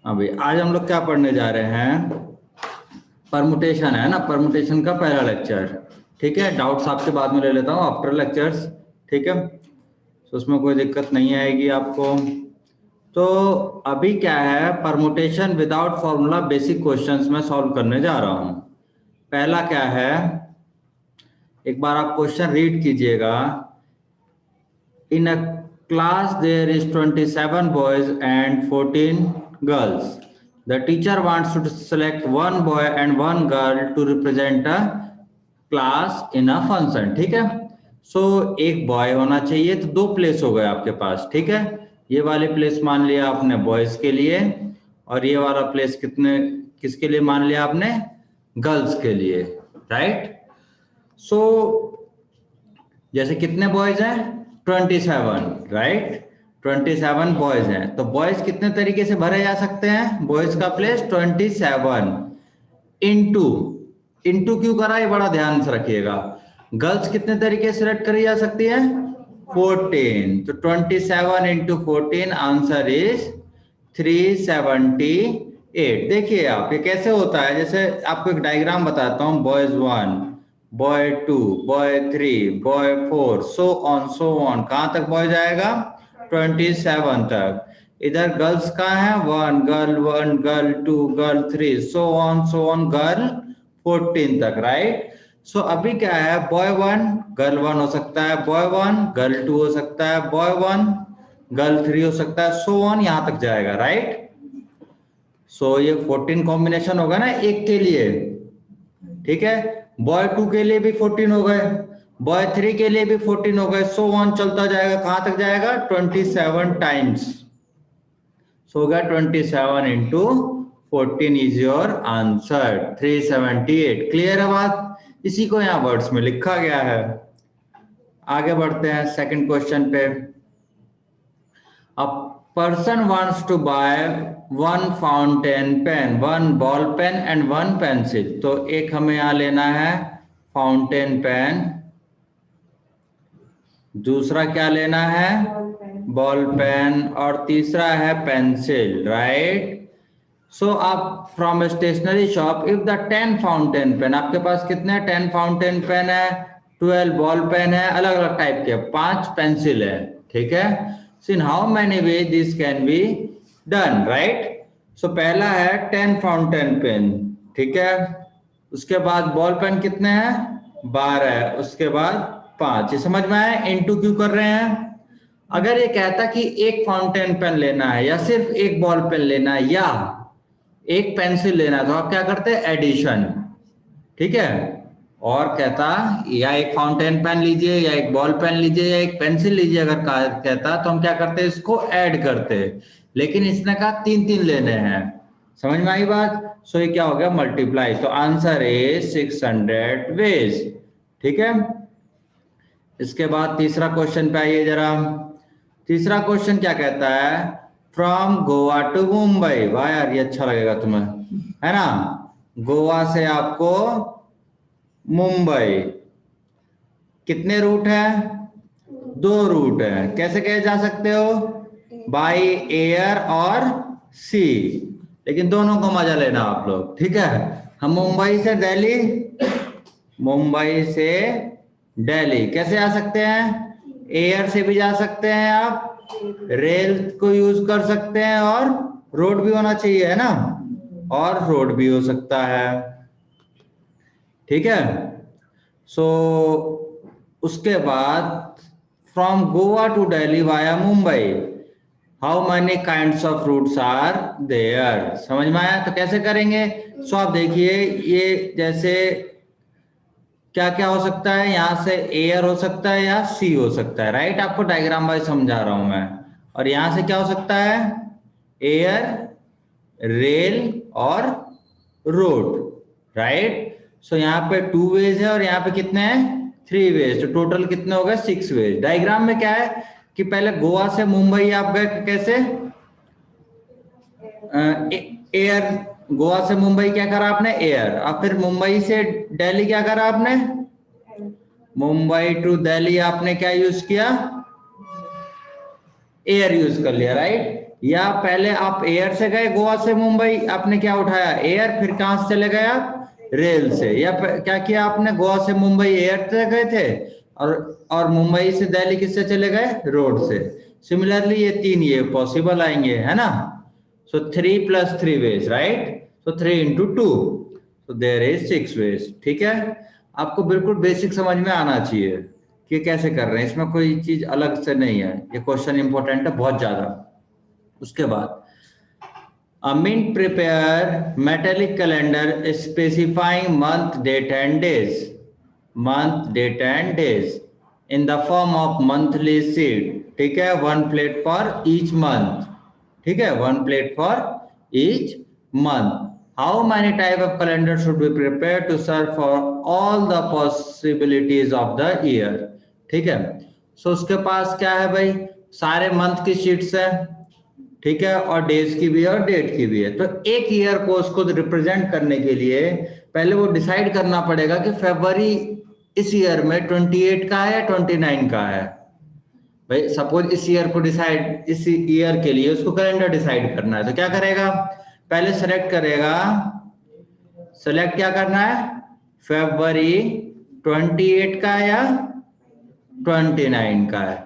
अभी आज हम लोग क्या पढ़ने जा रहे हैं? परमुटेशन है ना, परमुटेशन का पहला लेक्चर। ठीक है, डाउट्स आपके बाद में ले लेता हूँ आफ्टर लेक्चर्स। ठीक है, तो उसमें कोई दिक्कत नहीं आएगी आपको। तो अभी क्या है, permutation without formula basic questions में सॉल्व करने जा रहा हूँ। पहला क्या है, एक बार आप क्वेश्चन रीड कीजिएगा। In a class there is 27 boys and 14 girls. The teacher wants to select one boy and one girl to represent a class in a function. ठीक है, सो एक बॉय होना चाहिए, तो दो प्लेस हो गए आपके पास। ठीक है, ये वाले प्लेस मान लिया आपने बॉयज के लिए, और ये वाला प्लेस किसके लिए मान लिया आपने? गर्ल्स के लिए। राइट, सो जैसे कितने बॉयज हैं? 27। राइट, 27 बॉयज हैं, तो बॉयज कितने तरीके से भरे जा सकते हैं? बॉयज का प्लेस 27 इंटू, इंटू क्यों करा ये बड़ा ध्यान से रखिएगा। गर्ल्स कितने तरीके से सिलेक्ट करी जा सकती है? 14। तो 27 इंटू 14, आंसर इज 378। देखिए आप, ये कैसे होता है, जैसे आपको एक डायग्राम बताता हूँ। Boys 1, boy 2, boy 3, boy 4, so on. कहां तक बॉय जाएगा? 27 तक। इधर गर्ल्स कहाँ है? 1 girl 2 girl 3, so on girl 14 तक। राइट, सो अभी क्या है, बॉय 1 गर्ल 1 हो सकता है, बॉय 1 गर्ल 2 हो सकता है, बॉय 1 गर्ल 3 हो सकता है, सो ऑन यहां तक जाएगा। राइट, सो ये 14 कॉम्बिनेशन होगा ना एक के लिए। ठीक है, बॉय 2 के लिए भी 14 हो गए, बॉय 3 के लिए भी 14 हो गए, सो ऑन चलता जाएगा। कहां तक जाएगा? 27 टाइम्स। सो होगा 27 into 14 is your answer 378। Clear है बात? इसी को यहां वर्ड्स में लिखा गया है। आगे बढ़ते हैं सेकंड क्वेश्चन पे। A person wants to buy one fountain pen, one ball pen and one pencil. तो एक हमें यहाँ लेना है फाउंटेन पेन, दूसरा क्या लेना है? बॉल पेन, और तीसरा है पेंसिल। राइट, सो आप from stationery shop, if the 10 fountain pen, आपके पास कितने 10 फाउंटेन पेन है, 12 बॉल पेन है, अलग अलग टाइप के, 5 पेंसिल है। ठीक है, so in how many way this can be done? Right, so पहला है 10 फाउंटेन पेन। ठीक है, उसके बाद बॉल पेन कितने हैं? 12, उसके बाद 5। ये समझ में आया इनटू क्यों कर रहे हैं? अगर ये कहता कि एक फाउंटेन पेन लेना है, या सिर्फ एक बॉल पेन लेना है, या एक पेंसिल लेना है, तो आप क्या करते हैं? एडिशन। ठीक है, और कहता या एक फाउंटेन पेन लीजिए, या एक बॉल पेन लीजिए, या एक पेंसिल लीजिए, अगर कहता तो हम क्या करते? इसको ऐड करते। लेकिन इसने कहा 3 लेने हैं। समझ में आई बात? सो ये क्या हो गया? मल्टीप्लाई। तो आंसर इज 600 वेज। ठीक है, इसके बाद तीसरा क्वेश्चन पे आइए जरा। तीसरा क्वेश्चन क्या कहता है? From Goa to Mumbai. वाह यार, ये अच्छा लगेगा तुम्हें, है ना? गोवा से आपको मुंबई कितने रूट है? 2 रूट है। कैसे कहे जा सकते हो? बाय एयर और सी, लेकिन दोनों को मजा लेना आप लोग। ठीक है, हम मुंबई से दिल्ली, मुंबई से दिल्ली कैसे आ सकते हैं? एयर से भी जा सकते हैं आप, रेल को यूज कर सकते हैं, और रोड भी होना चाहिए, है ना? और रोड भी हो सकता है। ठीक है, सो उसके बाद from Goa to Delhi via Mumbai, how many kinds of routes are there? समझ में आया? तो कैसे करेंगे? सो आप देखिए, ये जैसे क्या क्या हो सकता है, यहां से एयर हो सकता है या सी हो सकता है। राइट, आपको डायग्राम वाइज समझा रहा हूं मैं। और यहां से क्या हो सकता है? एयर, रेल और रोड। राइट, सो यहाँ पे 2 वेज है, और यहाँ पे कितने हैं? 3 वेज। तो टोटल कितने हो गए? 6 वेज। डायग्राम में क्या है कि पहले गोवा से मुंबई आप गए कैसे? एयर, गोवा से मुंबई क्या करा आपने? एयर। अब फिर मुंबई से दिल्ली क्या करा आपने? मुंबई टू दिल्ली आपने क्या यूज किया? एयर यूज कर लिया। राइट, या पहले आप एयर से गए गोवा से मुंबई, आपने क्या उठाया एयर, फिर कहां से चले गए आप रेल से, या क्या किया आपने गोवा से मुंबई एयर से गए थे और मुंबई से दिल्ली किससे चले गए रोड से। सिमिलरली ये तीन ये पॉसिबल आएंगे है ना। सो 3 + 3 वेज राइट, सो 3 × 2, तो देयर इज 6 वेज। ठीक है, आपको बिल्कुल बेसिक समझ में आना चाहिए कि कैसे कर रहे हैं, इसमें कोई चीज अलग से नहीं है, ये क्वेश्चन इंपॉर्टेंट है बहुत ज्यादा। उसके बाद a mint prepare metallic calendar specifying month, date and days, month, date and days in the form of monthly sheet। ठीक है, 1 plate for each month। ठीक है, 1 plate for each month। How many type of calendar should be prepared to serve for all the possibilities of the year। ठीक है, so उसके पास क्या है भाई, सारे मंथ की शीट्स है, ठीक है, और डेज की भी है और डेट की भी है। तो एक ईयर को उसको रिप्रेजेंट करने के लिए पहले वो डिसाइड करना पड़ेगा कि फरवरी इस ईयर में 28 का है या 29 का है। भाई सपोज इस ईयर को डिसाइड, इस ईयर के लिए उसको कैलेंडर डिसाइड करना है, तो क्या करेगा, पहले सेलेक्ट करेगा, सेलेक्ट क्या करना है, फरवरी 28 का या 29 का है।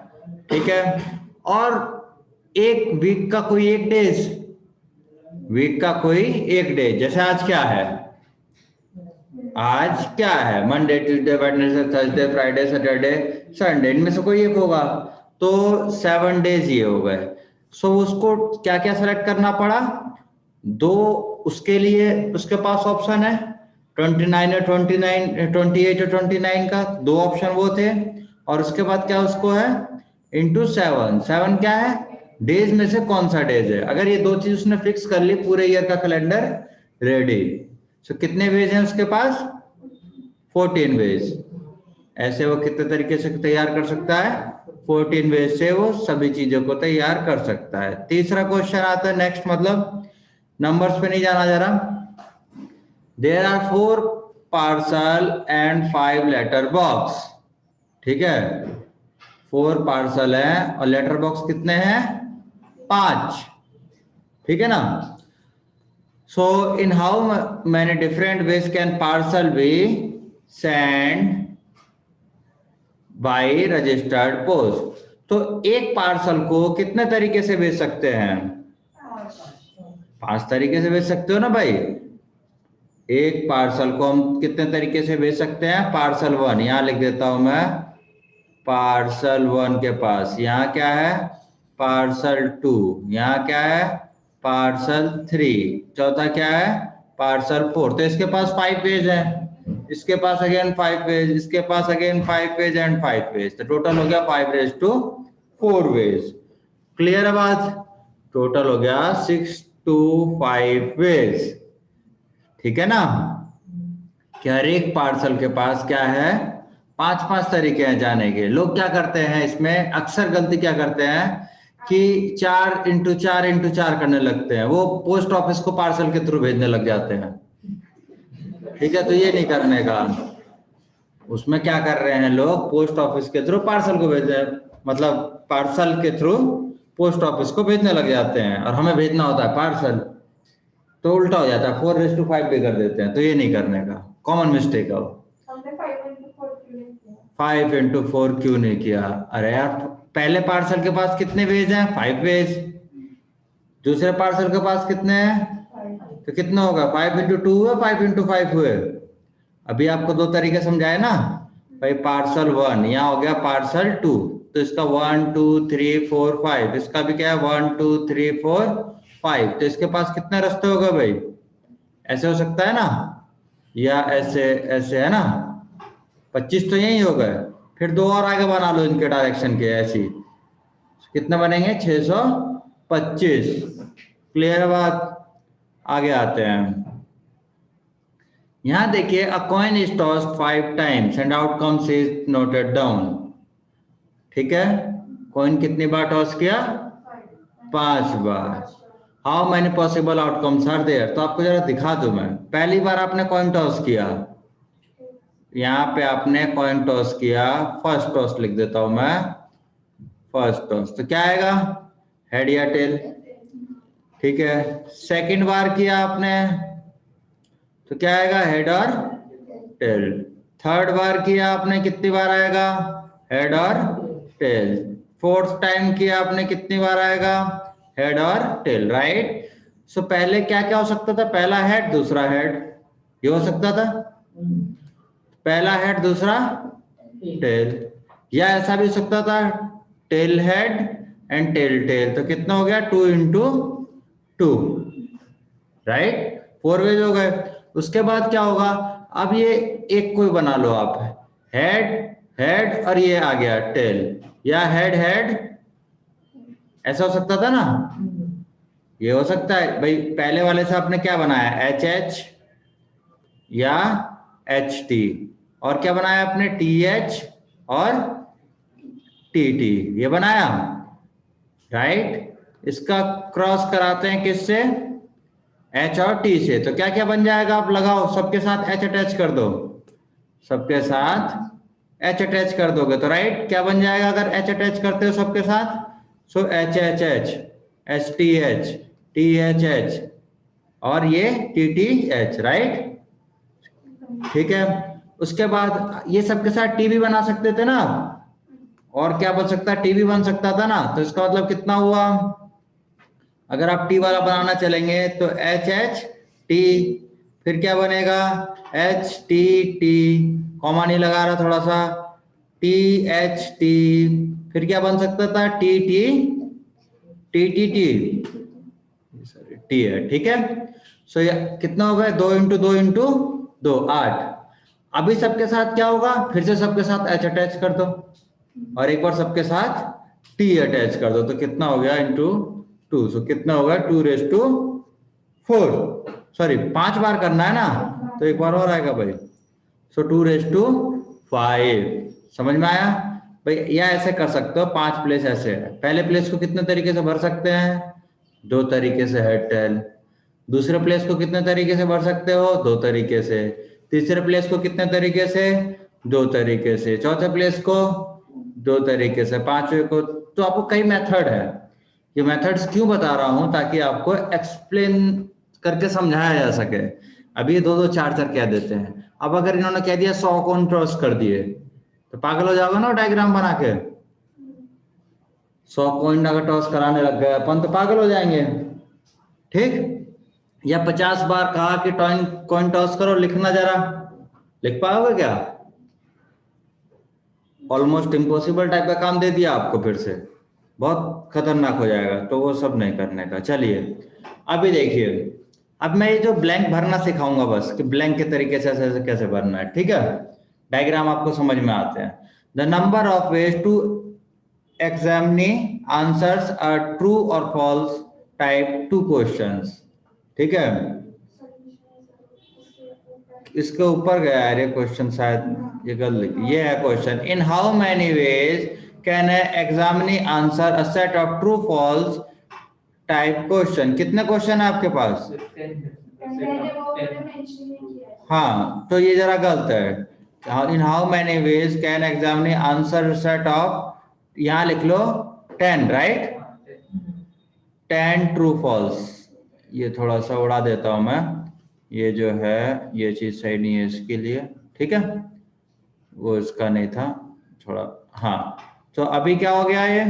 ठीक है, और एक वीक का कोई एक डेज, वीक का कोई एक डे, जैसे आज क्या है, आज क्या है Monday Tuesday Wednesday Thursday Friday Saturday Sunday, इनमें से कोई एक होगा, तो 7 डेज ये हो गए। सो उसको क्या क्या सेलेक्ट करना पड़ा, दो, उसके लिए उसके पास ऑप्शन है 29 और 29, 28 और 29 का, दो ऑप्शन वो थे, और उसके बाद क्या उसको है इंटू 7, 7 क्या है डेज में से कौन सा डेज है। अगर ये दो चीज उसने फिक्स कर ली, पूरे ईयर का कैलेंडर रेडी। सो कितने वेज हैं उसके पास, 14 वेज। ऐसे वो कितने तरीके से तैयार कर सकता है, 14 वेज से वो सभी चीजों को तैयार कर सकता है। तीसरा क्वेश्चन आता है नेक्स्ट, मतलब नंबर्स पे नहीं जाना जरा। There are 4 parcel and 5 letter box. ठीक है, 4 पार्सल है और लेटर बॉक्स कितने हैं 5। ठीक है ना। So in how many different ways can parcel be send by registered post. तो एक पार्सल को कितने तरीके से भेज सकते हैं, 5 तरीके से भेज सकते हो ना भाई। एक पार्सल को हम कितने तरीके से भेज सकते हैं, पार्सल 1 यहां लिख देता हूं मैं, पार्सल 1 के पास यहाँ क्या है, पार्सल 2, यहाँ क्या है पार्सल 3, चौथा क्या है पार्सल 4। तो इसके पास 5 पेज है, इसके पास अगेन 5 पेज, इसके पास अगेन 5 पेज एंड 5 पेज, तो टोटल हो गया 5⁴ वेज। क्लियर है बात, टोटल हो गया 6 to 5 वेज। ठीक है ना, कि हर एक पार्सल के पास क्या है 5 तरीके हैं जाने के। लोग क्या करते हैं इसमें अक्सर गलती क्या करते हैं कि 4x4x4 करने लगते हैं, वो पोस्ट ऑफिस को पार्सल के थ्रू भेजने लग जाते हैं। ठीक है, तो ये नहीं करने का, उसमें क्या कर रहे हैं लोग पोस्ट ऑफिस के थ्रू पार्सल को भेज रहे हैं, मतलब पार्सल के थ्रू पोस्ट ऑफिस को भेजने लग जाते हैं, और हमें भेजना होता है पार्सल, तो उल्टा हो जाता है 4:5 पे कर देते हैं। तो ये नहीं करने का, कॉमन मिस्टेक है वो। 5x4 क्यों नहीं किया, अरे यार पहले पार्सल के पास कितने वेज हैं 5 वेज, दूसरे पार्सल के पास कितने हैं, तो कितना होगा 5x2 हुए 5x5 हुए। अभी आपको दो तरीके समझाए ना भाई, पार्सल 1 यहाँ हो गया पार्सल 2, तो इसका 1 2 3 4 5, इसका भी क्या है 1 2 3 4 5, तो इसके पास कितने रास्ते हो गए भाई, ऐसे हो सकता है ना, या ऐसे ऐसे है ना, 25 तो यही हो गए, फिर दो और आगे बना लो इनके डायरेक्शन के, ऐसी कितने बनेंगे 625। क्लियर बात, आगे आते हैं। यहां देखिए a coin is tossed 5 times and outcomes is noted down. ठीक है, कॉइन कितनी बार टॉस किया 5 बार। How many possible outcomes are there, तो आपको जरा दिखा दूं मैं। पहली बार आपने कॉइन टॉस किया, यहाँ पे आपने कॉइन टॉस किया, फर्स्ट टॉस लिख देता हूं मैं, फर्स्ट टॉस, तो क्या आएगा हेड या टेल, ठीक है। सेकंड बार किया आपने तो क्या आएगा, हेड और टेल। थर्ड बार किया आपने, कितनी बार आएगा, हेड और टेल। फोर्थ टाइम किया आपने, कितनी बार आएगा, हेड और टेल, राइट। सो पहले क्या क्या हो सकता था, पहला हेड दूसरा हेड, ये हो सकता था, पहला हेड दूसरा टेल। या ऐसा भी हो सकता था, tail head and tail tail, तो कितना हो गया, 2 इंटू 2, राइट, 4 वेज हो गए। उसके बाद क्या होगा, अब ये एक कोई बना लो आप, हेड हेड और ये आ गया टेल, या हेड हेड, ऐसा हो सकता था ना, ये हो सकता है भाई। पहले वाले से आपने क्या बनाया, एच एच या एच टी, और क्या बनाया आपने, टी एच और टी टी, ये बनाया, राइट। इसका क्रॉस कराते हैं किससे, एच और टी से, तो क्या क्या बन जाएगा, आप लगाओ, सबके साथ एच अटैच कर दो, सबके साथ एच अटैच कर दोगे तो राइट, क्या बन जाएगा अगर एच अटैच करते हो सबके साथ, so H H H, H T H H, और ये टी टी एच, राइट, ठीक है। उसके बाद ये सबके साथ टी भी बना सकते थे ना, और क्या बन सकता है, टी भी बन सकता था ना, तो इसका मतलब कितना हुआ, अगर आप टी वाला बनाना चलेंगे तो एच एच टी, फिर क्या बनेगा, एच टी टी, कॉमा नहीं लगा रहा थोड़ा सा, टी एच टी, फिर क्या बन सकता था, T T T T T, sorry T है, ठीक है। सो ये कितना हो गया, 2 इंटू 2 इंटू 2, 8। अभी सबके साथ क्या होगा, फिर से सबके साथ एच अटैच कर दो, और एक बार सबके साथ टी अटैच कर दो, तो कितना हो गया, इंटू 2, सो कितना होगा, 2⁴, सॉरी 5 बार करना है ना, तो एक बार और आएगा भाई, सो 2⁵, समझ में आया भाई। या ऐसे कर सकते हो, 5 प्लेस ऐसे है, पहले प्लेस को कितने तरीके से भर सकते हैं, 2 तरीके से, हेड टेल। दूसरे प्लेस को कितने तरीके से भर सकते हो, 2 तरीके से। तीसरे प्लेस को कितने तरीके से, 2 तरीके से। चौथे प्लेस को 2 तरीके से। पांचवे को, तो आपको कई मेथड है, ये मेथड्स क्यों बता रहा हूं, ताकि आपको एक्सप्लेन करके समझाया जा सके। अभी 2 2 4 4 कह देते हैं, अब अगर इन्होंने कह दिया 100 कौन क्रॉस कर दिए, तो पागल हो जाओगे ना डायग्राम बना के। 100 कॉइन अगर टॉस कराने लग गए अपन तो पागल हो जाएंगे, ठीक। या 50 बार कहा कि कॉइन टॉस करो, लिखना जरा, लिख पाओगे क्या, ऑलमोस्ट इम्पॉसिबल टाइप का काम दे दिया आपको, फिर से बहुत खतरनाक हो जाएगा, तो वो सब नहीं करने का। चलिए अभी देखिए, अब मैं ये जो ब्लैंक भरना सिखाऊंगा बस, कि ब्लैंक के तरीके से ऐसे कैसे भरना है, ठीक है। डायग्राम आपको समझ में आते हैं। The number of ways to examine answers are true और फॉल्स टाइप 2 क्वेश्चंस, ठीक है। इसके ऊपर गया है ये क्वेश्चन, शायद ये गलत, ये है question, in how many ways can examinee answer a set of true false type question. कितने क्वेश्चन है आपके पास, हाँ, तो ये जरा गलत है। In how many ways can examinee answer set of, यहां लिख लो 10, राइट, 10 ट्रू फॉल्स। ये थोड़ा सा उड़ा देता हूं मैं, ये जो है ये चीज सही नहीं है इसके लिए, ठीक है, वो इसका नहीं था थोड़ा, हाँ। तो अभी क्या हो गया, ये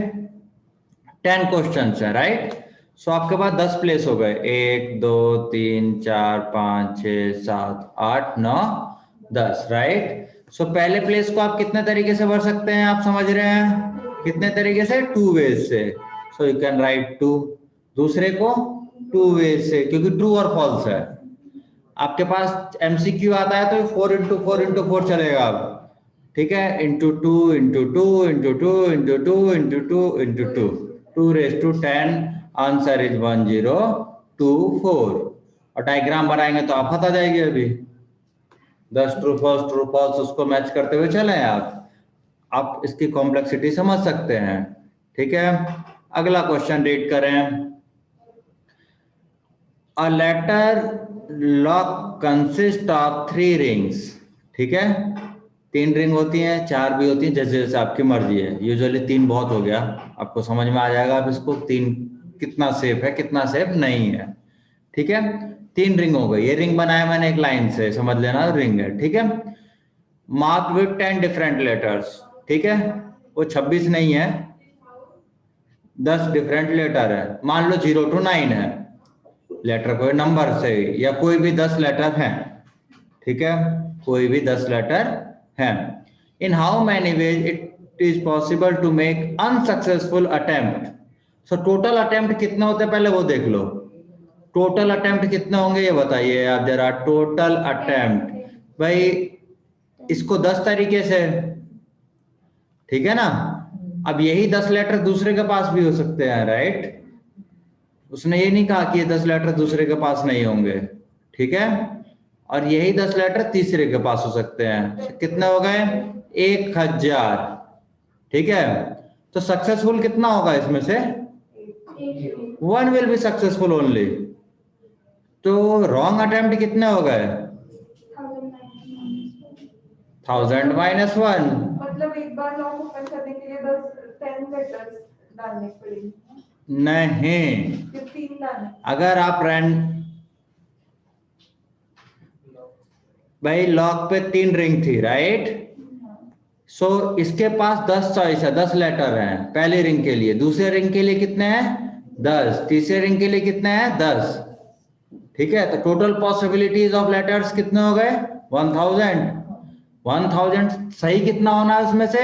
10 क्वेश्चन है, राइट। सो आपके पास 10 प्लेस हो गए, 1 2 3 4 5 6 7 8 9 10, राइट। सो पहले प्लेस को आप कितने तरीके से भर सकते हैं, आप समझ रहे हैं, कितने तरीके से, 2 वेज से, सो यू कैन राइट 2। दूसरे को 2 वेज से, क्योंकि ट्रू और फॉल्स है। आपके पास एमसीक्यू आता है तो 4 into 4 into 4 चलेगा अब, ठीक है, into 2 into 2 into 2 into 2 into 2 into 2, 2⁻10, answer is 1024। और डायग्राम बनाएंगे तो आप पता जाएगी अभी, 10 ट्रू फॉल्स उसको मैच करते हुए चले आप इसकी कॉम्प्लेक्सिटी समझ सकते हैं, ठीक है। अगला क्वेश्चन रीड करें। A letter lock consist of 3 rings, ठीक है, 3 रिंग होती हैं, 4 भी होती हैं, जैसे जैसे आपकी मर्जी है। यूजुअली 3 बहुत हो गया, आपको समझ में आ जाएगा, आप इसको 3 कितना सेफ है कितना सेफ नहीं है। ठीक है, 3 रिंग हो गई। ये रिंग बनाया मैंने एक लाइन से, समझ लेना रिंग है। ठीक है, मार्क विथ 10 डिफरेंट लेटर्स। ठीक है, वो 26 नहीं है, 10 डिफरेंट लेटर है। मान लो 0 to 9 है लेटर, कोई नंबर से या कोई भी 10 लेटर है। ठीक है, कोई भी 10 लेटर है। In how many ways it is possible to make unsuccessful attempt. So total attempt कितने होते हैं पहले वो देख लो। टोटल अटेम्प्ट कितने होंगे ये बताइए आप जरा। टोटल अटेम्प्ट भाई, इसको 10 तरीके से, ठीक है ना। अब यही 10 लेटर दूसरे के पास भी हो सकते हैं, राइट। उसने ये नहीं कहा कि ये 10 लेटर दूसरे के पास नहीं होंगे। ठीक है, और यही 10 लेटर तीसरे के पास हो सकते हैं। कितने हो गए? 1000। ठीक है, तो सक्सेसफुल कितना होगा इसमें से? 1 विल बी सक्सेसफुल ओनली। तो रॉन्ग अटेम्प्ट कितने हो गए? 1000 माइनस 1। मतलब एक बार लॉक ओपन करने के लिए 10 लेटर्स डालने पड़ेंगे? नहीं, 3 डालने। अगर आप भाई लॉक पे 3 रिंग थी, राइट। सो इसके पास 10 चॉइस है, 10 लेटर हैं पहली रिंग के लिए। दूसरे रिंग के लिए कितने हैं? 10। तीसरे रिंग के लिए कितने हैं? 10। ठीक है, तो टोटल पॉसिबिलिटीज ऑफ लेटर्स कितने हो गए? 1000। 1000 सही कितना होना है उसमें से?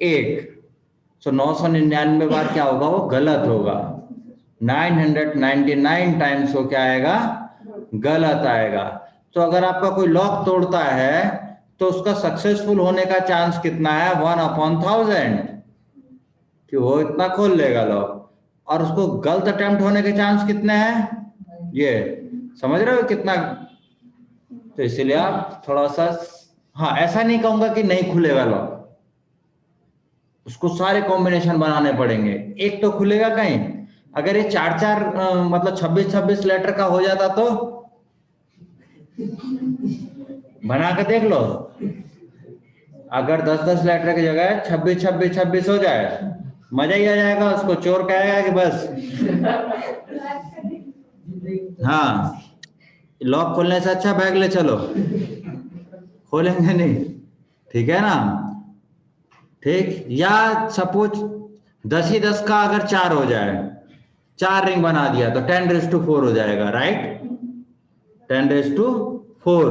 1। सो 999 बार क्या होगा? वो गलत होगा। 999 टाइम्स वो क्या आएगा? गलत आएगा। तो अगर आपका कोई लॉक तोड़ता है तो उसका सक्सेसफुल होने का चांस कितना है? 1/1000 कि वो इतना खोल लेगा लॉक। और उसको गलत अटेम्प्ट होने के चांस कितने हैं? ये समझ रहे हो कितना। तो इसलिए आप थोड़ा सा, हाँ ऐसा नहीं कहूंगा कि नहीं खुलेगा लॉक, उसको सारे कॉम्बिनेशन बनाने पड़ेंगे। एक तो खुलेगा कहीं। अगर ये 4-4 मतलब 26-26 लेटर का हो जाता तो बना के देख लो। अगर 10-10 लेटर की जगह 26-26-26 हो जाए, मजा ही आ जाएगा। उसको चोर कहेगा कि बस हाँ, लॉक खोलने से अच्छा बैग ले चलो, खोलेंगे नहीं। ठीक है ना। ठीक, या सपोज 10 ही 10 का अगर 4 हो जाए, 4 रिंग बना दिया तो 10⁻4 हो जाएगा, राइट। 10⁻4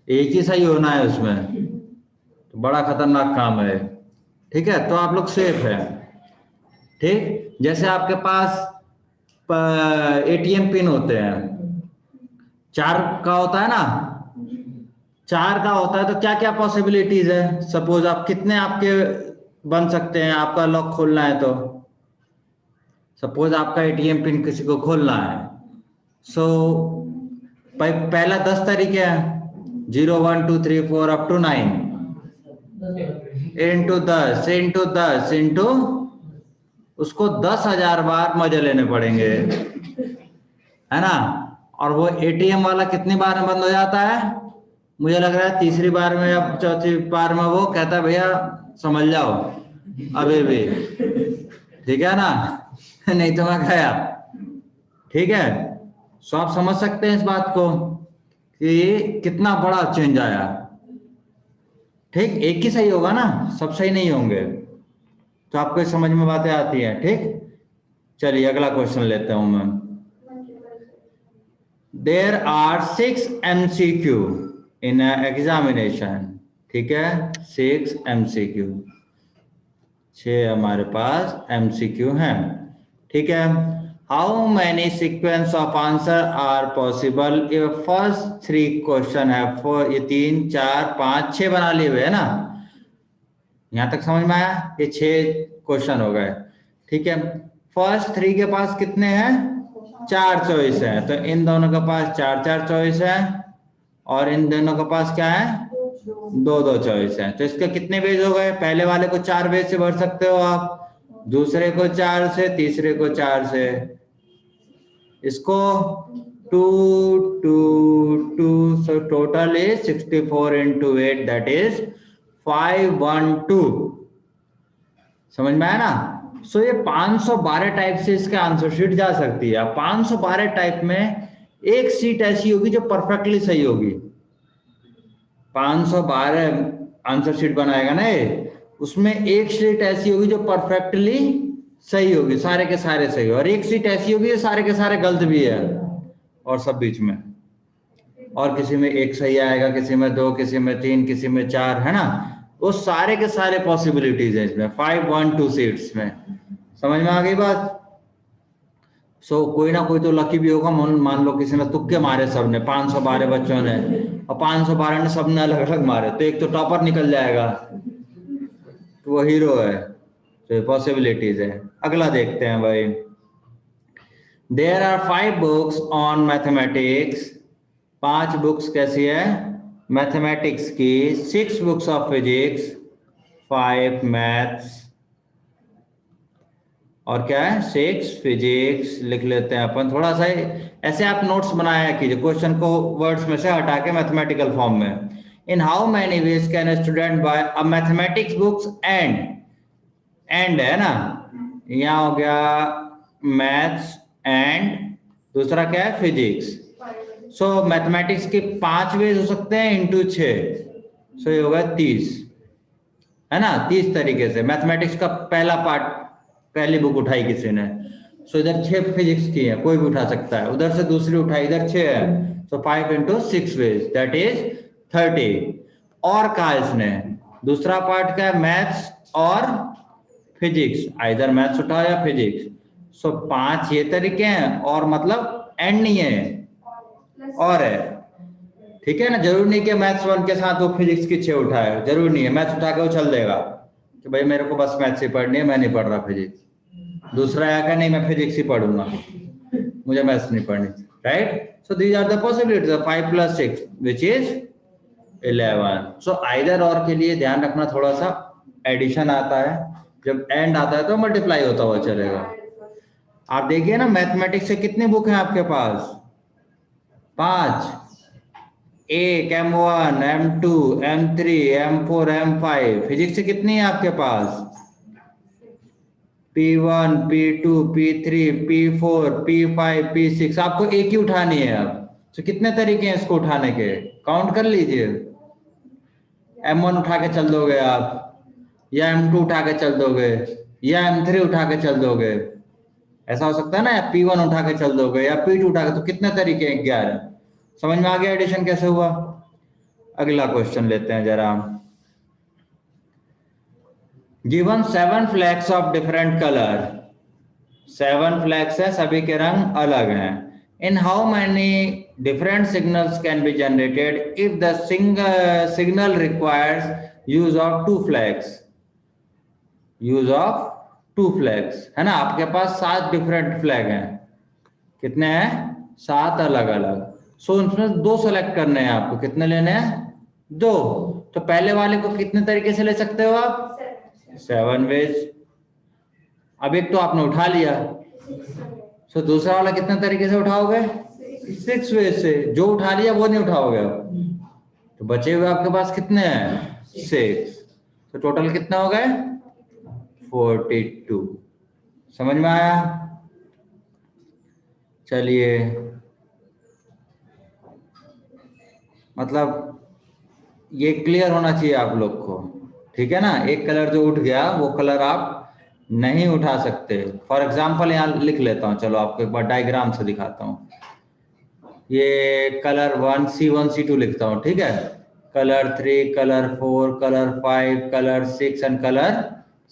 एक ही सही होना है उसमें, तो बड़ा खतरनाक काम है। ठीक है, तो आप लोग सेफ है। ठीक, जैसे आपके पास एटीएम पिन होते हैं, 4 का होता है ना। 4 का होता है तो क्या क्या पॉसिबिलिटीज है? सपोज आप कितने आपके बन सकते हैं आपका लॉक खोलना है तो। सपोज आपका एटीएम पिन किसी को खोलना है, सो पहला 10 तरीके हैं, 0 1 2 3 4 up to 9 into 10 into 10 into, उसको 10,000 बार मजे लेने पड़ेंगे, है ना। और वो एटीएम वाला कितनी बार में बंद हो जाता है? मुझे लग रहा है तीसरी बार में या चौथी बार में वो कहता है भैया समझ जाओ अभी भी। ठीक है ना नहीं तो मैं गया। ठीक है, सो आप समझ सकते हैं इस बात को कि कितना बड़ा चेंज आया। ठीक, एक ही सही होगा ना, सब सही नहीं होंगे। तो आपको समझ में बातें आती हैं। ठीक, चलिए अगला क्वेश्चन लेते हूं मैं। There are 6 MCQ in examination. ठीक है, 6 MCQ, 6 हमारे पास MCQ हैं। ठीक है, how many sequence of answer are possible? ये फर्स्ट 3 क्वेश्चन है। ये 3 4 5 6 बना लिए हुए है ना। यहां तक समझ में आया? ये 6 क्वेश्चन हो गए। ठीक है, फर्स्ट 3 के पास कितने हैं? 4 चॉइस है, तो इन दोनों के पास 4-4 चॉइस है, और इन दोनों के पास क्या है? 2-2 चॉइस है। तो इसके कितने वेज हो गए? पहले वाले को 4 वेज से भर सकते हो आप, दूसरे को 4 से, तीसरे को 4 से। इसको 2 2 2, so total is 64 into 8, that is 512। समझ में आया ना? सो ये 512 टाइप से इसका आंसर शीट जा सकती है। 512 टाइप में एक सीट ऐसी होगी जो परफेक्टली सही होगी। 512 आंसर शीट बनाएगा ना ये, उसमें एक सीट ऐसी होगी जो परफेक्टली सही होगी, सारे के सारे सही, और एक सीट ऐसी होगी जो सारे के सारे गलत भी है और सब बीच में। और किसी में एक सही आएगा, किसी में 2, किसी में 3, किसी में 4, है ना। वो सारे के सारे पॉसिबिलिटीज है इसमें 5, 1, 2 सीट्स में। समझ में आ गई बात। सो कोई ना कोई तो लकी भी होगा। मान लो किसी ने तुक्के मारे, सबने 512 बच्चों ने, और 512 ने सबने अलग अलग मारे, तो एक तो टॉपर निकल जाएगा, तो वो हीरो है। तो पॉसिबिलिटीज है। अगला देखते हैं भाई। There are 5 books on mathematics. 5 books कैसी है मैथमेटिक्स की। 6 बुक्स ऑफ फिजिक्स, 5 मैथ्स, और क्या है 6 फिजिक्स लिख लेते हैं अपन। थोड़ा सा ऐसे आप नोट्स बनाया कीजिए, क्वेश्चन को वर्ड्स में से हटा के मैथमेटिकल फॉर्म में। In how many ways can a student buy a mathematics books and है ना, यहाँ हो गया मैथ्स एंड दूसरा क्या है फिजिक्स। सो मैथमेटिक्स के 5 वेज हो सकते हैं इंटू 6, सो ये होगा 30, है ना। 30 तरीके से मैथमेटिक्स का पहला पार्ट, पहली बुक उठाई किसी ने, सो इधर 6 फिजिक्स की है, कोई भी उठा सकता है। उधर से दूसरी उठाई, इधर 6 है, सो 5 इंटू 6 वेज, दैट इज 30। और कहा इसने दूसरा पार्ट क्या है मैथ्स और फिजिक्स, आइदर मैथ्स उठाओ या फिजिक्स। सो 5 ये तरीके हैं, और मतलब एंड नहीं है, और है, ठीक है ना। जरूरी नहीं कि मैथ्स 1 के साथ वो फिजिक्स की 6 उठाए, जरूरी नहीं है। मैथ्स उठा के वो चल देगा कि भाई मेरे को बस मैथ्स ही पढ़नी है, मैं नहीं पढ़ रहा फिजिक्स। दूसरा आया नहीं मैं फिजिक्स ही पढ़ूंगा, मुझे मैथ्स नहीं पढ़नी, right. So these are the possibilities, 5 + 6 which is 11। So either और के लिए ध्यान रखना, थोड़ा सा एडिशन आता है, जब एंड आता है तो मल्टीप्लाई होता हुआ चलेगा। आप देखिए ना मैथमेटिक्स से कितनी बुक है आपके पास, 5, एक M1, M2, M3, M4, M5। Physics से कितनी है आपके पास, P1, P2, P3, P4, P5, P6। आपको एक ही उठानी है अब, तो कितने तरीके हैं इसको उठाने के, काउंट कर लीजिए। M1 उठा के चल दोगे आप, या M2 उठा के चल दोगे, या M3 उठा के चल दोगे, ऐसा हो सकता है ना। या P1 उठा के चल दोगे, या P2 उठा के, तो कितने तरीके हैं, 11। समझ में आ गया एडिशन कैसे हुआ। अगला क्वेश्चन लेते हैं जरा। Given 7 flags of different colour. 7 flags है, सभी के रंग अलग हैं। इन how many different signals can be generated if the signal requires use of 2 flags. Use of 2 flags, है ना। आपके पास 7 डिफरेंट फ्लैग हैं, कितने हैं 7 अलग अलग। सो उसमें 2 सेलेक्ट करने हैं आपको, कितने लेने हैं 2। तो पहले वाले को कितने तरीके से ले सकते हो आप, 7 वेज। अब एक तो आपने उठा लिया, सो दूसरा वाला कितने तरीके से उठाओगे, 6 वेज से। जो उठा लिया वो नहीं उठाओगे अब, तो बचे हुए आपके पास कितने हैं 6। तो टोटल कितने हो गए 42। समझ में आया। चलिए, मतलब ये क्लियर होना चाहिए आप लोग को, ठीक है ना। एक कलर जो उठ गया वो कलर आप नहीं उठा सकते। फॉर एग्जाम्पल यहाँ लिख लेता हूँ, चलो आपको एक बार डायग्राम से दिखाता हूँ। ये कलर 1 C1 C2 लिखता हूँ, ठीक है। Colour 3, colour 4, colour 5, colour 6 and colour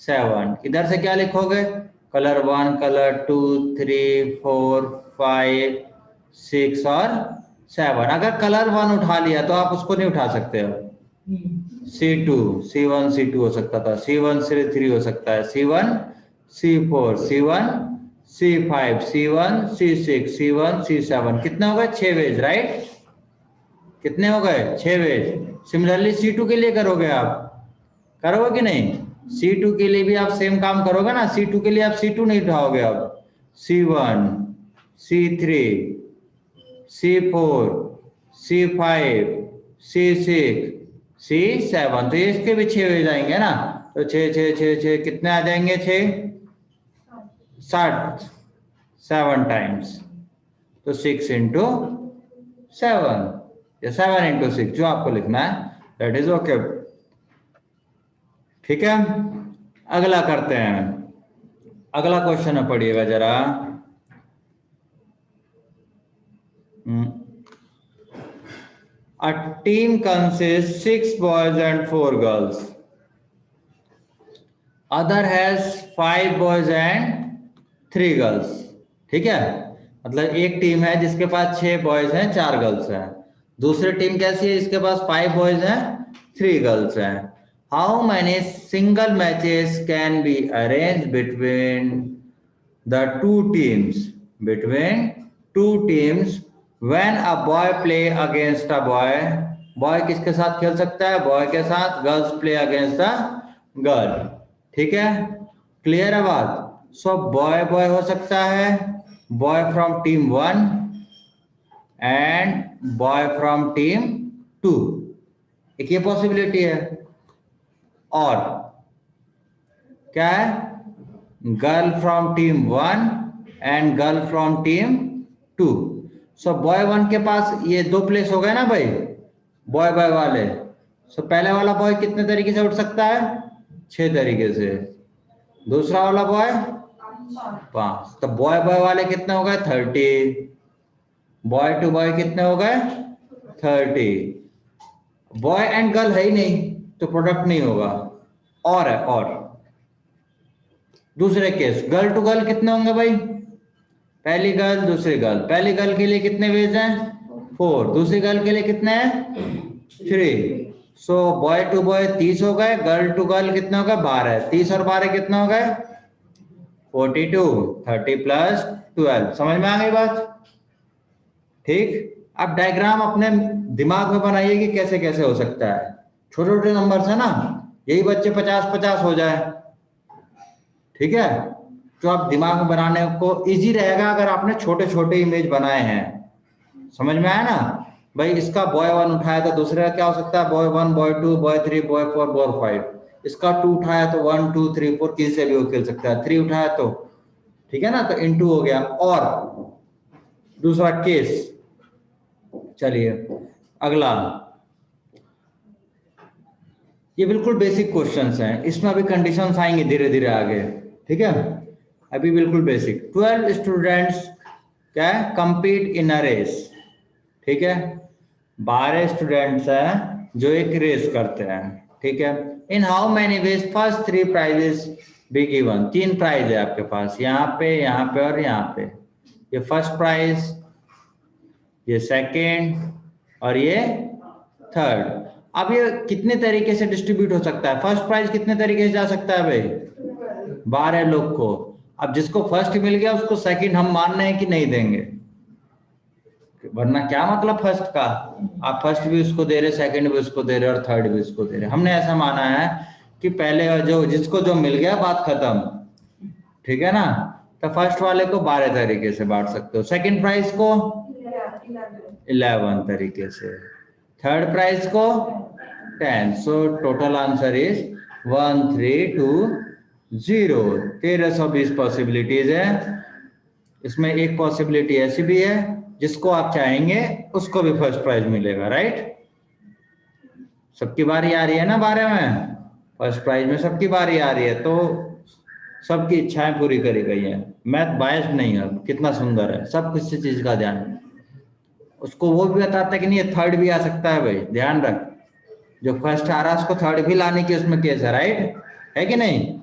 7। इधर से क्या लिखोगे, कलर 1, कलर 2, 3, 4, 5, 6 और 7। अगर कलर 1 उठा लिया तो आप उसको नहीं उठा सकते हो। C2, C1 C2 हो सकता था, C1 C3 हो सकता है, C1 C4, C1 C5, C1 C6, C1 C7। कितने हो गए 6 वेज, राइट। कितने हो गए 6 वेज। सिमिलरली C2 के लिए करोगे आप, करोगे कि नहीं। C2 के लिए भी आप सेम काम करोगे ना। C2 के लिए आप C2 नहीं उठाओगे अब, C1 C3 C4 C5 C6 C7। तो ये इसके भी 6 वेज आएंगे ना। तो 6 6 6 6 कितने आ जाएंगे 6, 7 टाइम्स, तो 6 इंटू 7 या 7 इंटू 6 जो आपको लिखना है, दैट इज ओके। ठीक है, अगला करते हैं। अगला क्वेश्चन है, पढ़िएगा जरा। A team consists 6 boys and 4 girls. Other has 5 boys and 3 girls. ठीक है, मतलब एक टीम है जिसके पास 6 बॉयज हैं 4 गर्ल्स हैं। दूसरी टीम कैसी है, इसके पास 5 बॉयज हैं 3 गर्ल्स हैं। How many single matches can be arrange between the two teams when a boy play against a boy? Boy किसके साथ खेल सकता है, बॉय के साथ। Girls play against a girl. ठीक है, क्लियर है बात। सो बॉय बॉय हो सकता है, boy from team 1 and boy from team 2, एक ये पॉसिबिलिटी है। और क्या है, girl from team 1 and girl from team 2। So boy 1 के पास ये 2 प्लेस हो गए ना भाई, बॉय बॉय वाले। सो पहले वाला बॉय कितने तरीके से उठ सकता है, 6 तरीके से। दूसरा वाला बॉय 5। तो बॉय बॉय वाले कितने हो गए, 30। बॉय टू बॉय कितने हो गए, 30। बॉय एंड गर्ल है ही नहीं तो प्रोडक्ट नहीं होगा। और है, और दूसरे केस गर्ल टू गर्ल कितने होंगे भाई, पहली गर्ल दूसरी गर्ल। पहली गर्ल के लिए कितने वेज हैं, 4। दूसरी गर्ल के लिए कितने हैं, 3। सो बॉय टू बॉय 30 हो गए, गर्ल टू गर्ल कितने हो गए, 12। 30 और 12 कितने हो गए, 42। 30 प्लस 12। समझ में आ गई बात। ठीक, अब डायग्राम अपने दिमाग में बनाइए कि कैसे कैसे हो सकता है। छोटे छोटे नंबर्स है ना, यही बच्चे 50-50 हो जाए। ठीक है, तो आप दिमाग में बनाने को इजी रहेगा अगर आपने छोटे छोटे इमेज बनाए हैं। समझ में आया ना भाई। इसका बॉय 1 उठाया तो दूसरे का क्या हो सकता है, boy 1 boy 2 boy 3 boy 4 boy 5। इसका 2 उठाया तो 1 2 3 4 किसी से भी वो खेल सकता है। 3 उठाया तो ठीक है ना, तो इनटू हो गया। और दूसरा केस, चलिए अगला। ये बिल्कुल बेसिक क्वेश्चंस हैं, इसमें अभी कंडीशंस आएंगे धीरे धीरे आगे। ठीक है, अभी बिल्कुल बेसिक। 12 स्टूडेंट्स क्या है, compete in a race। ठीक है, 12 स्टूडेंट्स हैं जो एक रेस करते हैं। ठीक है, in how many ways first 3 prizes be given. 3 prize है आपके पास, यहाँ पे और यहाँ पे। ये फर्स्ट प्राइज, ये सेकेंड और ये थर्ड। अब ये कितने तरीके से डिस्ट्रीब्यूट हो सकता है, फर्स्ट प्राइज कितने तरीके से जा सकता है भाई, 12 लोग को। अब जिसको फर्स्ट मिल गया उसको सेकंड हम मान रहे हैं कि नहीं देंगे, वरना क्या मतलब फर्स्ट का। आप फर्स्ट भी उसको दे रहे, सेकंड भी उसको दे रहे और थर्ड भी उसको दे रहे। हमने ऐसा माना है कि पहले जो जिसको जो मिल गया बात खत्म। ठीक है ना, तो फर्स्ट वाले को 12 तरीके से बांट सकते हो, सेकंड प्राइज को 11 तरीके से, थर्ड प्राइज को 10। So total answer is 1320। 1320 possibilities है। इसमें एक पॉसिबिलिटी ऐसी भी है जिसको आप चाहेंगे उसको भी फर्स्ट प्राइज मिलेगा, राइट। सबकी बारी आ रही है ना 12 में, फर्स्ट प्राइज में सबकी बारी आ रही है, तो सबकी इच्छाएं पूरी करी गई है। मैथ बायस्ड नहीं है, कितना सुंदर है, सब किसी चीज का ध्यान है। उसको वो भी बताता है कि नहीं ये थर्ड भी आ सकता है भाई, ध्यान रख। जो फर्स्ट आ रहा है उसको थर्ड भी लाने की उसमें केस है, राइट है कि नहीं।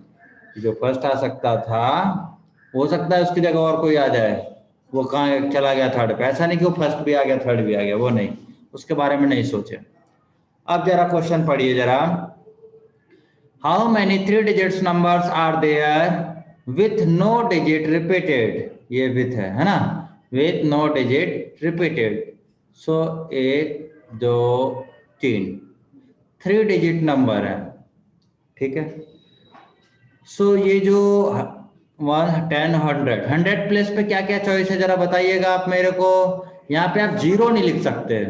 जो फर्स्ट आ सकता था हो सकता है उसकी जगह और कोई आ जाए, वो कहाँ चला गया थर्ड पे। ऐसा नहीं कि वो फर्स्ट भी आ गया थर्ड भी आ गया, वो नहीं, उसके बारे में नहीं सोचे। अब जरा क्वेश्चन पढ़िए जरा। How many 3 digits numbers are there with no digit repeated. ये विथ है ना, with no digit repeated. So 1 2 3 3 digit number है। ठीक है, सो ये जो 1 10 100 100 प्लेस पे क्या क्या चॉइस है जरा बताइएगा आप मेरे को। यहाँ पे आप जीरो नहीं लिख सकते,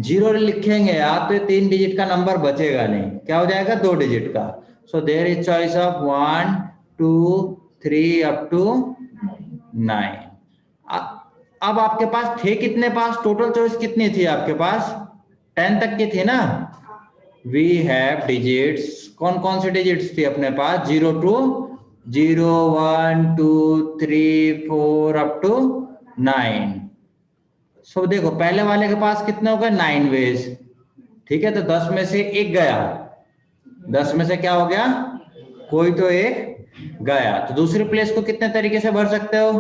जीरो लिखेंगे आप तो 3 डिजिट का नंबर बचेगा नहीं, क्या हो जाएगा 2 डिजिट का। So there is choice of 1 2 3 up to 9। अब आपके पास थे कितने पास, टोटल चॉइस कितनी थी आपके पास, 10 तक की थी ना। वी हैव डिजिट्स, कौन कौन से डिजिट्स थी अपने पास, 0 टू 0 1 2 3 4 अप टू 9। सो देखो पहले वाले के पास कितने हो गए, 9 वेज, ठीक है। तो 10 में से एक गया, 10 में से क्या हो गया, कोई तो एक गया, तो दूसरी प्लेस को कितने तरीके से भर सकते हो,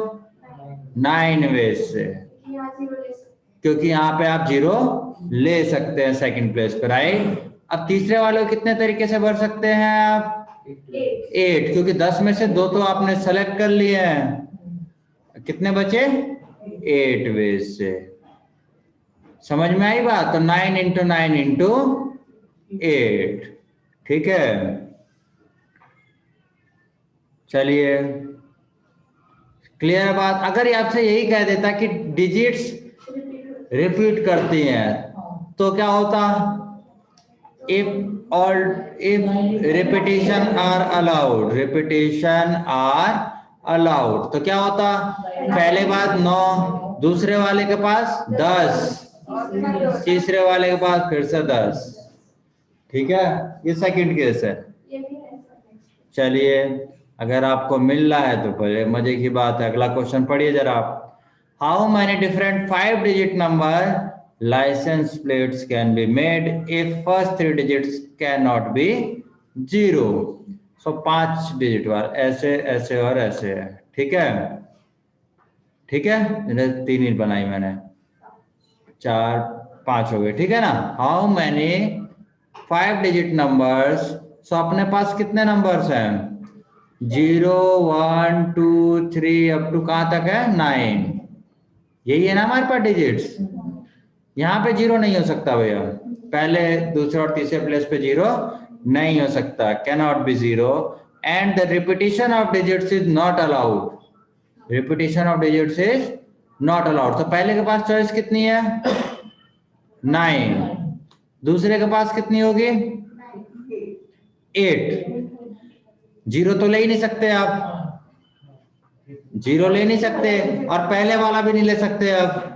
9 वेज से, यहाँ 0 ले सकते क्योंकि यहाँ पे आप 0 ले सकते हैं सेकंड प्लेस पर, राइट। अब तीसरे वाले को कितने तरीके से भर सकते हैं आप, हैं। 8, क्योंकि 10 में से 2 तो आपने सेलेक्ट कर लिए हैं, कितने बचे, 8 वेज से। समझ में आई बात, तो 9 इंटू 9 इंटू 8, ठीक है। चलिए क्लियर बात। अगर ये आपसे यही कह देता कि डिजिट्स रिपीट करती हैं तो क्या होता, if all, if repetition are allowed, repetition are allowed, तो क्या होता, पहले बात 9, दूसरे वाले के पास 10, तीसरे वाले के पास फिर से 10, ठीक है। ये सेकंड केस है। ये भी है सर। चलिए अगर आपको मिल रहा है तो फिर मजे की बात है। अगला क्वेश्चन पढ़िए जरा आप। How many different 5 digit number license plates can be made if first 3 digits can not be 0। So 5 digit वाले ऐसे ऐसे और ऐसे है, ठीक है, ठीक है। 3 ही बनाई मैंने, 4 5 हो गए, ठीक है ना। हाउ मैनी 5 डिजिट नंबर्स, सो अपने पास कितने नंबर्स हैं, 0 1 2 3 अप टू कहां तक है, 9, यही है ना हमारे पास डिजिट्स। यहाँ पे 0 नहीं हो सकता भैया, पहले दूसरे और तीसरे प्लेस पे 0 नहीं हो सकता, can not be 0, and the repetition of digits is not allowed, repetition of digits is not allowed. तो पहले के पास चॉइस कितनी है, 9, दूसरे के पास कितनी होगी, 8, 0 तो ले ही नहीं सकते आप, 0 ले नहीं सकते, और पहले वाला भी नहीं ले सकते। अब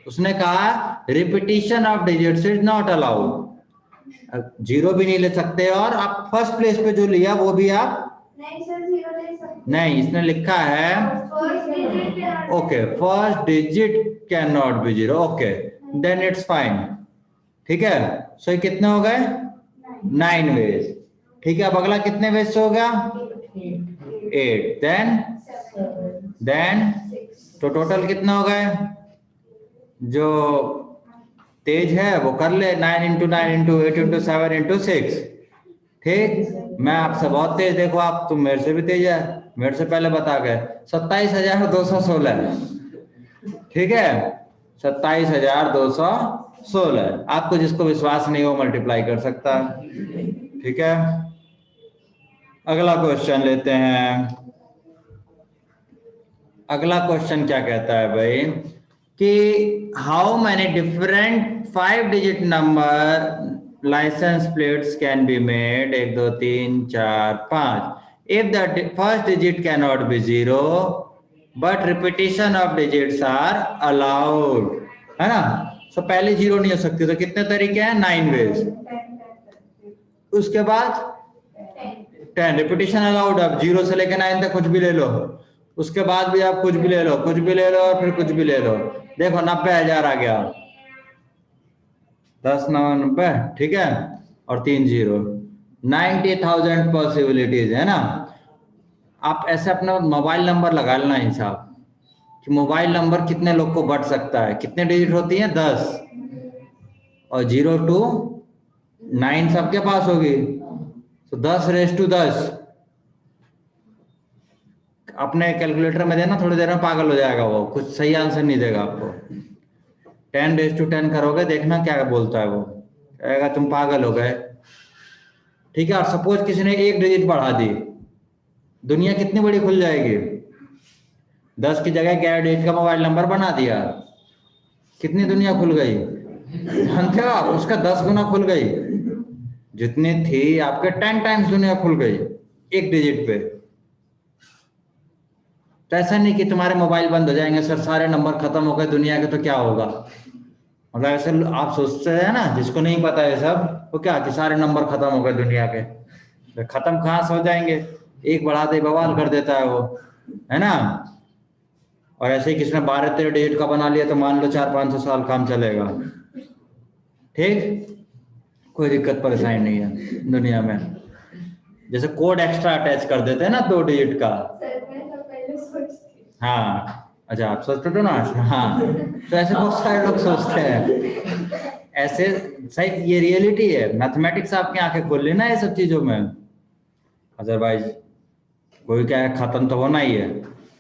उसने कहा repetition of digits is not allowed, 0 भी नहीं ले सकते, और आप फर्स्ट प्लेस पे जो लिया वो भी आप नहीं सर 0 ले सकते। नहीं, इसने लिखा है फर्स्ट डिजिट के okay, first digit can not be 0, okay then it's fine, ठीक है। सो ये कितने हो गए, 9 वेज, ठीक है। अब अगला कितने वेज से हो गया, 8, देन तो टोटल कितना हो गए, जो तेज है वो कर ले, 9 इंटू 9 इंटू 8 इंटू 7 इंटू 6, ठीक। मैं आपसे बहुत तेज, देखो आप, तुम मेरे से भी तेज है, मेरे से पहले बता गए, 27,216, ठीक है, 27,216। आपको जिसको विश्वास नहीं हो मल्टीप्लाई कर सकता है, ठीक है। अगला क्वेश्चन लेते हैं। अगला क्वेश्चन क्या कहता है भाई कि how many different 5 digit number license plates can be made, 1 2 3 4 5 if the first digit can not be 0 but repetition of digits are allowed, है ना। सो पहले 0 नहीं हो सकती, तो कितने तरीके हैं, 9 वेज, उसके बाद 10 रिपीटिशन अलाउड, अब 0 से लेकर 9 तक कुछ भी ले लो, उसके बाद भी आप कुछ भी ले लो, कुछ भी ले लो और फिर कुछ भी ले लो। देखो 90,000 आ गया, 10 9 90, ठीक है, और 3 0, 90,000 पॉसिबिलिटीज है ना। आप ऐसे अपना मोबाइल नंबर लगा लेना हिसाब कि मोबाइल नंबर कितने लोग को बढ़ सकता है, कितने डिजिट होती है, 10, और 0 टू 9 सबके पास होगी, तो 10⁻10। अपने कैलकुलेटर में देना, थोड़ी देर में पागल हो जाएगा वो, कुछ सही आंसर नहीं देगा आपको। 10⁻10 करोगे, देखना क्या बोलता है वो, कहेगा तुम पागल हो गए, ठीक है। और सपोज किसी ने 1 डिजिट बढ़ा दी, दुनिया कितनी बड़ी खुल जाएगी, 10 की जगह 11 डिजिट का मोबाइल नंबर बना दिया, कितनी दुनिया खुल गई, जानते हो आप, उसका 10 गुना खुल गई, जितनी थी आपके 10 टाइम्स दुनिया खुल गई 1 डिजिट पे। तो ऐसा नहीं कि तुम्हारे मोबाइल बंद हो जाएंगे सर, सारे नंबर खत्म हो गए दुनिया के, तो क्या होगा? मतलब ऐसे आप सोचते हैं ना, जिसको नहीं पता है सब, वो क्या कि सारे नंबर खत्म हो गए दुनिया के, तो खत्म कहाँ से हो जाएंगे? एक बढ़ा दे बवाल कर देता है वो, है ना। और ऐसे ही किसने 12-13 डिजिट का बना लिया तो मान लो 400-500 साल काम चलेगा। ठीक, कोई दिक्कत परेशानी नहीं है दुनिया में। जैसे कोड एक्स्ट्रा अटैच कर देते हैं ना 2 डिजिट का। सर मैं तो पहले सोचती। हाँ अच्छा, आप सोचते थे ना। हाँ, तो ऐसे बहुत सारे लोग सोचते हैं ऐसे। सही, ये रियलिटी है। मैथमेटिक्स आपकी आंखें खोल लेना ये सब चीजों में, अदरवाइज कोई क्या है, खत्म तो होना ही है।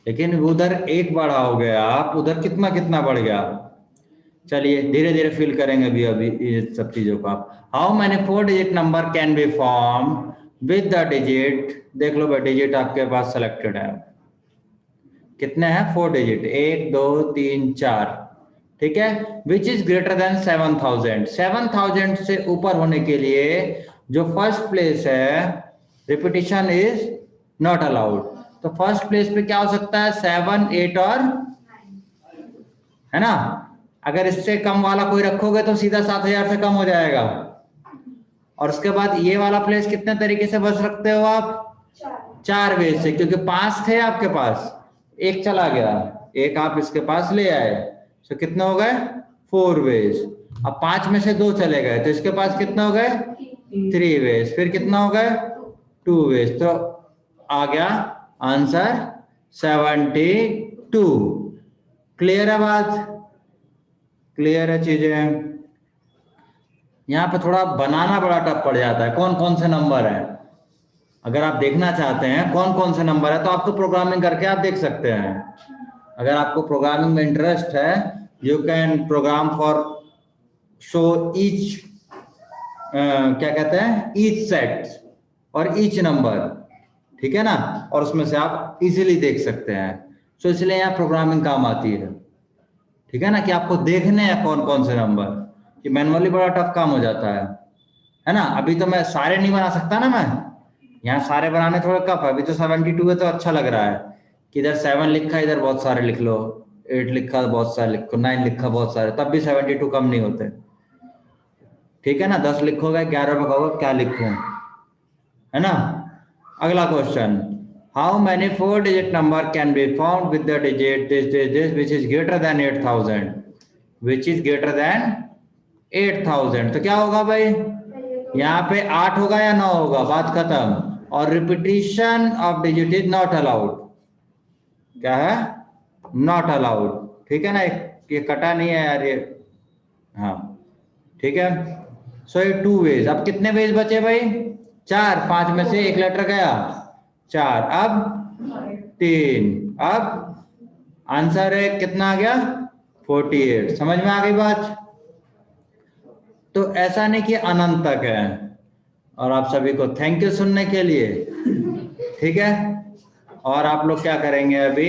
लेकिन उधर एक बढ़ाओगे आप, उधर कितना कितना बढ़ गया। चलिए धीरे धीरे फील करेंगे अभी अभी ये सब चीजों को आप। How many 4 digit number can be form with the digit, देख लो भाई डिजिट आपके पास सेलेक्टेड है, कितने हैं 4 डिजिट, 1 2 3 4, ठीक है। विच इज ग्रेटर देन 7000, 7000 से ऊपर होने के लिए जो फर्स्ट प्लेस है, रिपीटिशन इज नॉट अलाउड। तो फर्स्ट प्लेस पे क्या हो सकता है, 7 8 और, है ना। अगर इससे कम वाला कोई रखोगे तो सीधा 7000 से कम हो जाएगा। और उसके बाद ये वाला प्लेस कितने तरीके से बच सकते हो आप, 4 वे से, क्योंकि 5 थे आपके पास, एक चला गया, एक आप इसके पास ले आए, तो कितने हो गए 4 वेज। अब 5 में से 2 चले गए तो इसके पास कितने हो गए 3 वेज, फिर कितना हो गए 2 वेज, तो आ गया आंसर 72। क्लियर है बात, क्लियर है चीजें। यहाँ पे थोड़ा बनाना बड़ा टफ पड़ जाता है, कौन कौन से नंबर है। अगर आप देखना चाहते हैं कौन कौन से नंबर है तो आपको प्रोग्रामिंग करके आप देख सकते हैं। अगर आपको प्रोग्रामिंग में इंटरेस्ट है, you can program for show each, क्या कहते हैं, ईच सेट और ईच नंबर, ठीक है ना, और उसमें से आप इजीली देख सकते हैं। सो इसलिए यहाँ प्रोग्रामिंग काम आती है, ठीक है ना, कि आपको देखने हैं कौन कौन से नंबर, कि मैनुअली बड़ा टफ काम हो जाता है ना। अभी तो मैं सारे नहीं बना सकता ना, मैं यहाँ सारे बनाने थोड़ा कफ है। अभी तो 72 है तो अच्छा लग रहा है कि इधर 7 लिखा, इधर बहुत सारे लिख लो, 8 लिखा बहुत सारे लिखो, 9 लिखा बहुत सारे, तब भी 72 कम नहीं होते, ठीक है ना। 10 लिखोगे 11 में कहोगे क्या लिखूं, है ना। अगला question, how many 4 digit number can be found with the digit this which is greater than 8000, which is greater than 8000। तो क्या होगा भाई, यहाँ पे 8 होगा या 9 होगा, बात खत्म। और repetition of digit is not allowed, क्या है, नॉट अलाउड, ठीक है ना। ये कटा नहीं है यार ये, हाँ ठीक है। सो ये 2 वेज, अब कितने वेज बचे भाई, 4, 5 में से एक लेटर गया 4, अब 3, अब आंसर है कितना आ गया 48। समझ में आ गई बात। तो ऐसा नहीं कि अनंत तक है। और आप सभी को थैंक यू सुनने के लिए, ठीक है। और आप लोग क्या करेंगे अभी,